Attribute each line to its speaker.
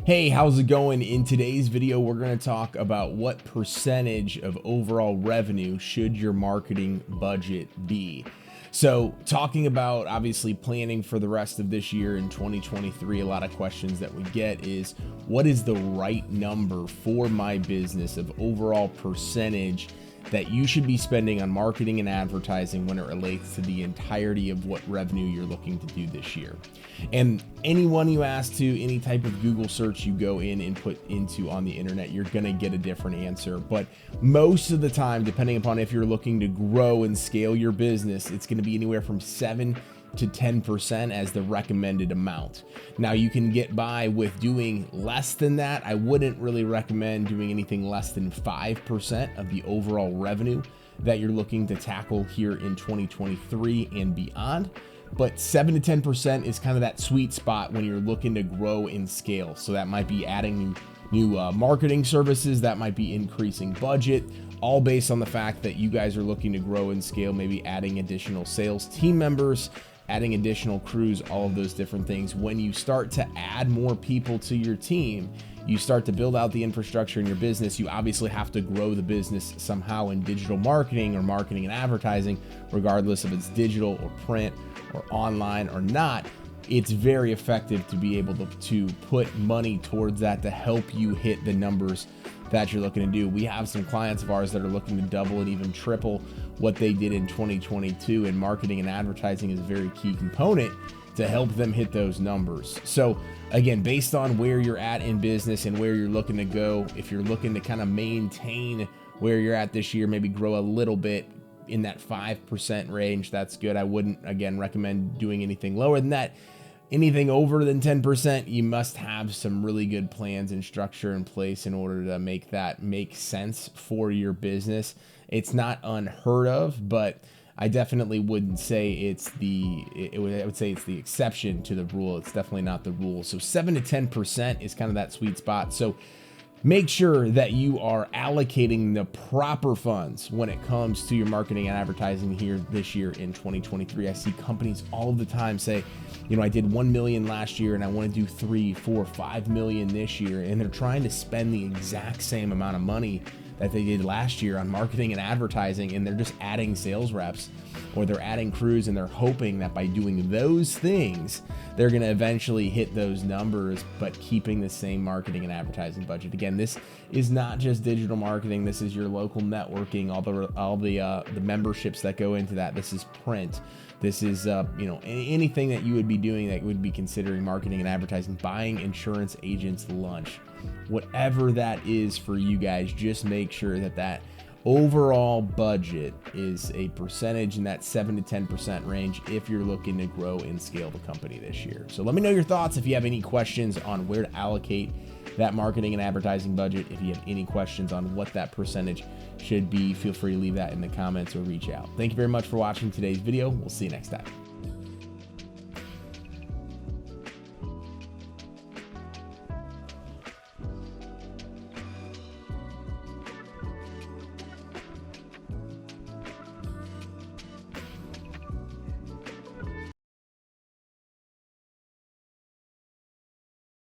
Speaker 1: Hey, how's it going? In today's video, we're going to talk about what percentage of overall revenue should your marketing budget be. So talking about obviously planning for the rest of this year in 2023, a lot of questions that we get is what is the right number for my business of overall percentage that you should be spending on marketing and advertising when it relates to the entirety of what revenue you're looking to do this year. And anyone you ask to, any type of Google search you go in and put into on the internet, you're gonna get a different answer. But most of the time, depending upon if you're looking to grow and scale your business, it's gonna be anywhere from 7 to 10% as the recommended amount. Now you can get by with doing less than that. I wouldn't really recommend doing anything less than 5% of the overall revenue that you're looking to tackle here in 2023 and beyond. But 7 to 10% is kind of that sweet spot when you're looking to grow and scale. So that might be adding new marketing services, that might be increasing budget, all based on the fact that you guys are looking to grow and scale, maybe adding additional sales team members, adding additional crews, all of those different things. When you start to add more people to your team, you start to build out the infrastructure in your business. You obviously have to grow the business somehow in digital marketing or marketing and advertising, regardless if it's digital or print or online or not. It's very effective to be able to put money towards that to help you hit the numbers that you're looking to do. We have some clients of ours that are looking to double and even triple what they did in 2022, and marketing and advertising is a very key component to help them hit those numbers. So again, based on where you're at in business and where you're looking to go, if you're looking to kind of maintain where you're at this year, maybe grow a little bit in that 5% range, that's good. I wouldn't, again, recommend doing anything lower than that. Anything over than 10%, you must have some really good plans and structure in place in order to make that make sense for your business. It's not unheard of, but I definitely wouldn't say I would say it's the exception to the rule. It's definitely not the rule. So 7 to 10% is kind of that sweet spot. So make sure that you are allocating the proper funds when it comes to your marketing and advertising here this year in 2023. I see companies all of the time say, you know, I did 1 million last year and I want to do 3, 4, 5 million this year. And they're trying to spend the exact same amount of money that they did last year on marketing and advertising, and they're just adding sales reps or they're adding crews, and they're hoping that by doing those things, they're going to eventually hit those numbers, but keeping the same marketing and advertising budget. Again, this is not just digital marketing. This is your local networking, all the memberships that go into that. This is print. This is, anything that you would be doing that would be considering marketing and advertising, buying insurance agents lunch, whatever that is for you guys. Just make sure that that overall budget is a percentage in that 7 to 10% range if you're looking to grow and scale the company this year. So let me know your thoughts. If you have any questions on where to allocate that marketing and advertising budget, if you have any questions on what that percentage should be, feel free to leave that in the comments or reach out. Thank you very much for watching today's video. We'll see you next time.